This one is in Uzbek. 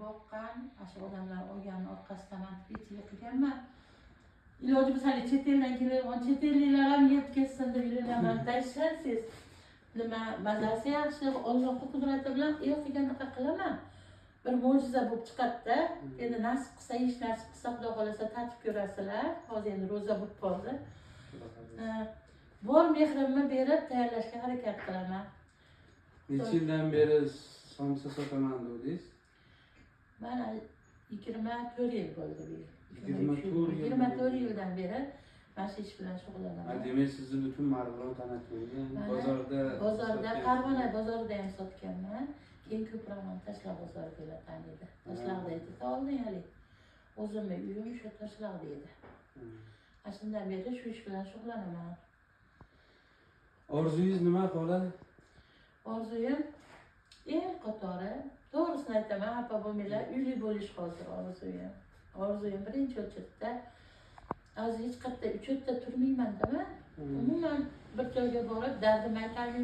boqqan, shu odamlar olgan orqasidan antibiyotik qilganman. İloji bo'lsa hali chet eldan kelgan chet elliklar ham yeb ketsin deb yuraman. Tashlansiz. Nima mazasi yaxshi, Allohning qudrati bilan qilgandaqa qilaman. Bir mo'jiza bo'lib chiqadi-da. Endi nasib qilsa, hech nasib qilsa, Xudo xolasa tatib ko'rasizlar. Hozir endi ro'za bo'lib qoldi. Bor mehrimni berib tayyorlashga harakat qilaman. Necha yildan beri somsa sotaman dedingiz? Mana 24 yil bo'ldi bu. 24 yildan beri mana shu ish bilan shug'ullanaman. Demak, sizni butun Marg'ilon taniqtirgan. Bozorda, Farg'ona bozorida ham sotganman. Keyin ko'proq Toshloq bozoriga taniydi. Toshloqda edi, oldin hali. O'zimning uyim shu Toshloqda edi. Shundan beri shu ish bilan shug'ullanaman. Orzungiz nima xola? Orzuyim qatori, to'g'risini aytaman, xafa bo'lmanglar, uyli bo'lish hozir orzuyim. Orzuyim birinchi o'chirda. Hozir hech qayerda uchirda turmayman-da. Umuman bir joyga borib dardimni aytolmayman.